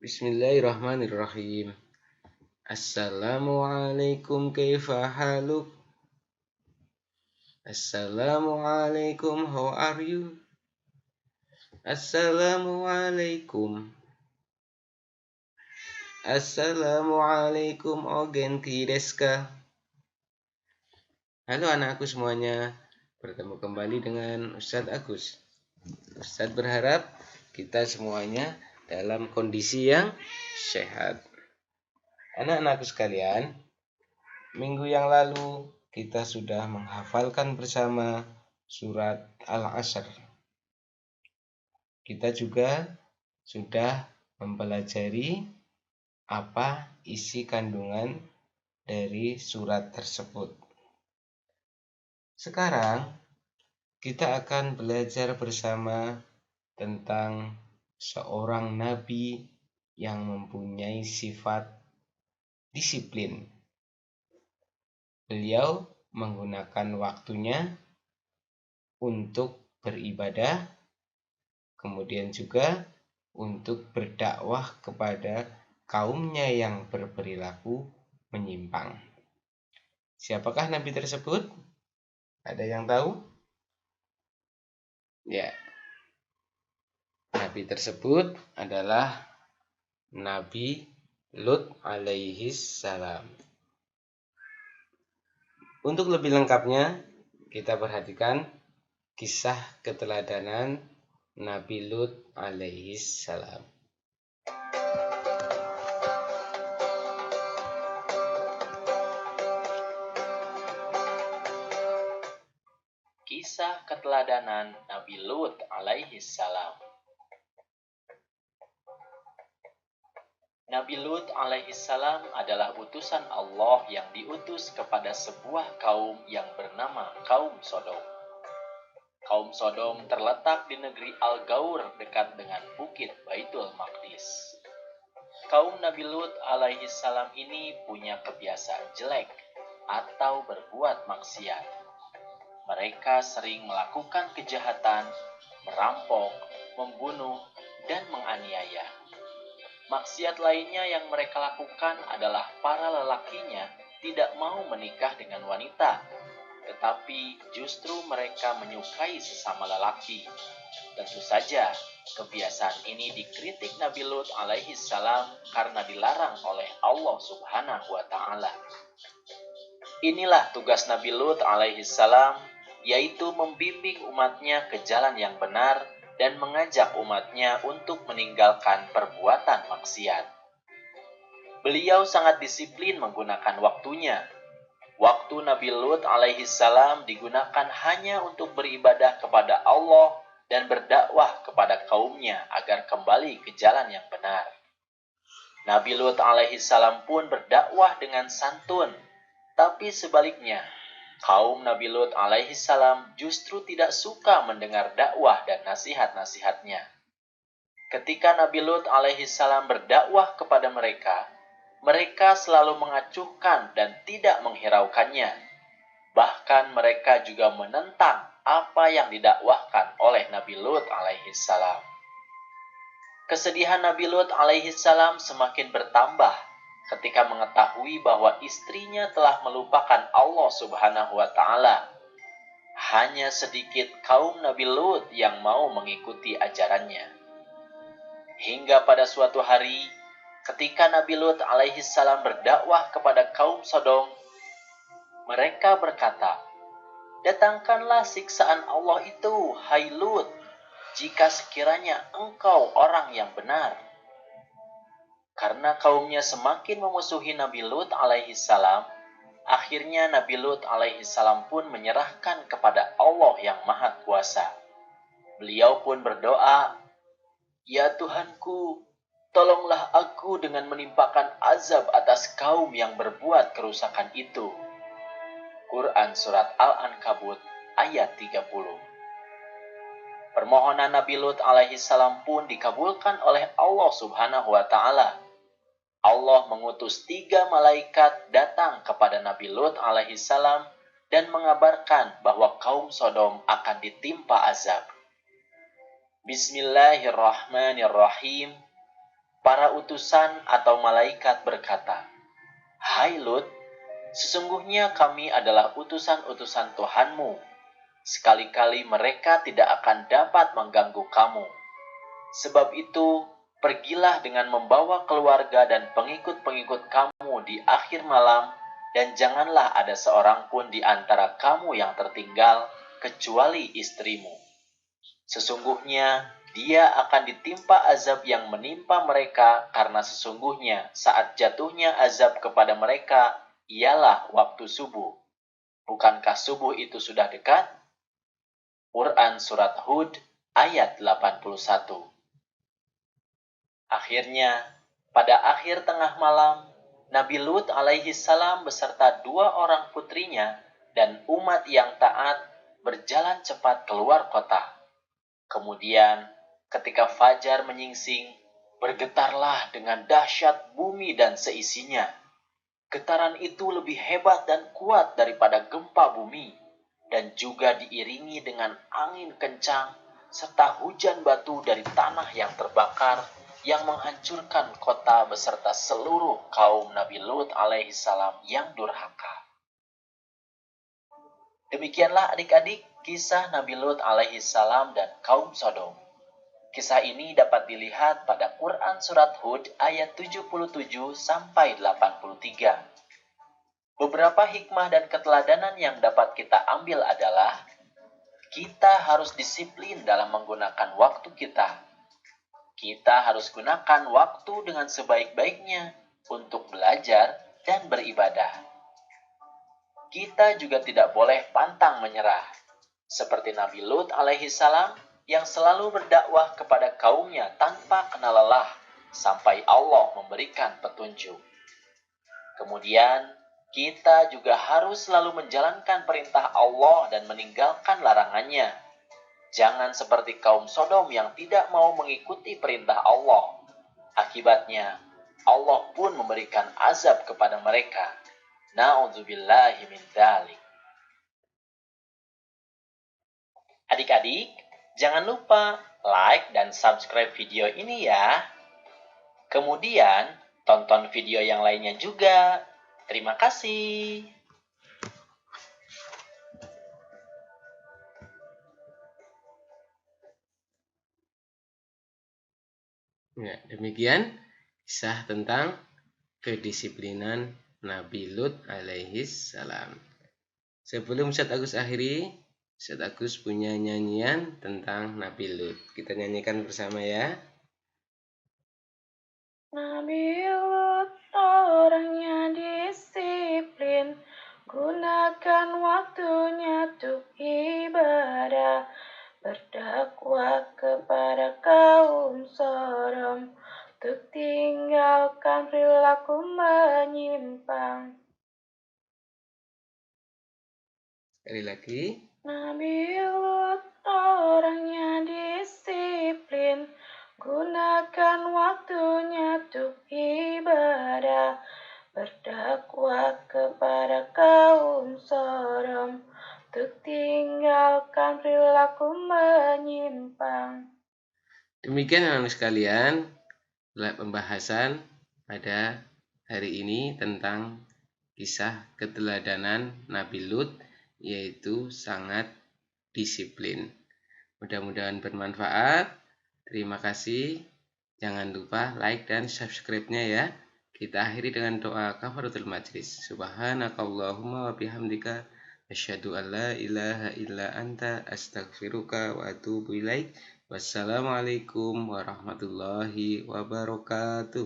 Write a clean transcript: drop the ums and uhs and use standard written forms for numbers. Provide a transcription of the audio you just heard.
Bismillahirrahmanirrahim. Assalamualaikum kaifa haluk? Assalamualaikum, how are you? Assalamualaikum. Assalamualaikum, o genki desu ka? Halo anakku semuanya, bertemu kembali dengan Ustadz Agus. Ustadz berharap kita semuanya dalam kondisi yang sehat. Anak-anakku sekalian, minggu yang lalu kita sudah menghafalkan bersama surat Al-Asr. Kita juga sudah mempelajari apa isi kandungan dari surat tersebut. Sekarang kita akan belajar bersama tentang seorang nabi yang mempunyai sifat disiplin. Beliau menggunakan waktunya untuk beribadah, kemudian juga untuk berdakwah kepada kaumnya yang berperilaku menyimpang. Siapakah nabi tersebut? Ada yang tahu? Ya. Nabi tersebut adalah Nabi Lut alaihi salam. Untuk lebih lengkapnya, kita perhatikan kisah keteladanan Nabi Lut alaihi salam. Kisah keteladanan Nabi Lut alaihi salam. Nabi Lut alaihi salam adalah utusan Allah yang diutus kepada sebuah kaum yang bernama kaum Sodom. Kaum Sodom terletak di negeri Al-Gaur dekat dengan bukit Baitul Maqdis. Kaum Nabi Lut alaihi salam ini punya kebiasaan jelek atau berbuat maksiat. Mereka sering melakukan kejahatan, merampok, membunuh, dan menganiaya. Maksiat lainnya yang mereka lakukan adalah para lelakinya tidak mau menikah dengan wanita, tetapi justru mereka menyukai sesama lelaki. Tentu saja, kebiasaan ini dikritik Nabi Lut alaihi salam karena dilarang oleh Allah Subhanahu wa Ta'ala. Inilah tugas Nabi Lut alaihi salam, yaitu membimbing umatnya ke jalan yang benar dan mengajak umatnya untuk meninggalkan perbuatan maksiat. Beliau sangat disiplin menggunakan waktunya. Waktu Nabi Lut alaihi salam digunakan hanya untuk beribadah kepada Allah dan berdakwah kepada kaumnya agar kembali ke jalan yang benar. Nabi Lut alaihi salam pun berdakwah dengan santun, tapi sebaliknya, kaum Nabi Lut alaihi salam justru tidak suka mendengar dakwah dan nasihat-nasihatnya. Ketika Nabi Lut alaihi salam berdakwah kepada mereka, mereka selalu mengacuhkan dan tidak menghiraukannya. Bahkan mereka juga menentang apa yang didakwahkan oleh Nabi Lut alaihi salam. Kesedihan Nabi Lut alaihi salam semakin bertambah ketika mengetahui bahwa istrinya telah melupakan Allah Subhanahu wa Ta'ala. Hanya sedikit kaum Nabi Lut yang mau mengikuti ajarannya. Hingga pada suatu hari, ketika Nabi Lut alaihi salam berdakwah kepada kaum Sodom, mereka berkata, "Datangkanlah siksaan Allah itu, hai Lut, jika sekiranya engkau orang yang benar." Karena kaumnya semakin memusuhi Nabi Lut alaihi salam, akhirnya Nabi Lut alaihi salam pun menyerahkan kepada Allah yang Maha Kuasa. Beliau pun berdoa, "Ya Tuhanku, tolonglah aku dengan menimpakan azab atas kaum yang berbuat kerusakan itu." Quran Surat Al-Ankabut ayat 30. Permohonan Nabi Lut alaihi salam pun dikabulkan oleh Allah Subhanahu wa Ta'ala. Allah mengutus 3 malaikat datang kepada Nabi Lut alaihi salam dan mengabarkan bahwa kaum Sodom akan ditimpa azab. Bismillahirrahmanirrahim. para utusan atau malaikat berkata, "Hai Lut, sesungguhnya kami adalah utusan-utusan Tuhanmu. Sekali-kali mereka tidak akan dapat mengganggu kamu. Sebab itu, pergilah dengan membawa keluarga dan pengikut-pengikut kamu di akhir malam, dan janganlah ada seorang pun di antara kamu yang tertinggal, kecuali istrimu. Sesungguhnya, dia akan ditimpa azab yang menimpa mereka, karena sesungguhnya saat jatuhnya azab kepada mereka, ialah waktu subuh. Bukankah subuh itu sudah dekat?" Quran Surat Hud ayat 81. Akhirnya, pada akhir tengah malam, Nabi Lut alaihi salam beserta 2 orang putrinya dan umat yang taat berjalan cepat keluar kota. Kemudian, ketika fajar menyingsing, bergetarlah dengan dahsyat bumi dan seisinya. Getaran itu lebih hebat dan kuat daripada gempa bumi, dan juga diiringi dengan angin kencang serta hujan batu dari tanah yang terbakar yang menghancurkan kota beserta seluruh kaum Nabi Lut alaihi salam yang durhaka. Demikianlah adik-adik kisah Nabi Lut alaihi salam dan kaum Sodom. Kisah ini dapat dilihat pada Quran Surat Hud ayat 77 sampai 83. Beberapa hikmah dan keteladanan yang dapat kita ambil adalah kita harus disiplin dalam menggunakan waktu kita. Kita harus gunakan waktu dengan sebaik-baiknya untuk belajar dan beribadah. Kita juga tidak boleh pantang menyerah, seperti Nabi Lut alaihi salam yang selalu berdakwah kepada kaumnya tanpa kenal lelah sampai Allah memberikan petunjuk. Kemudian, kita juga harus selalu menjalankan perintah Allah dan meninggalkan larangannya. Jangan seperti kaum Sodom yang tidak mau mengikuti perintah Allah. Akibatnya, Allah pun memberikan azab kepada mereka. Na'udzubillahi min dzalik. Adik-adik, jangan lupa like dan subscribe video ini ya. Kemudian, tonton video yang lainnya juga. Terima kasih. Ya, demikian kisah tentang kedisiplinan Nabi Lut alaihi salam. Sebelum Ustaz Agus akhiri, Ustaz Agus punya nyanyian tentang Nabi Lut. Kita nyanyikan bersama ya. Nabi Lut orangnya disiplin, gunakan waktunya untuk ibadah, berdakwah kepada kaum Sodom, untuk tinggalkan perilaku menyimpang. Sekali lagi. Nabi Lut orangnya disiplin, gunakan waktunya untuk ibadah, berdakwah kepada kaum Sodom, untuk tinggalkan perilaku menyimpang. Demikian anak-anak sekalian, pembahasan pada hari ini tentang kisah keteladanan Nabi Lut, yaitu sangat disiplin. Mudah-mudahan bermanfaat. Terima kasih. Jangan lupa like dan subscribe-nya ya. Kita akhiri dengan doa kafaratul majlis. Subhanakallahumma wa bihamdika asyhadu an la ilaha illa anta astaghfiruka wa atubu ilaik. Wassalamualaikum warahmatullahi wabarakatuh.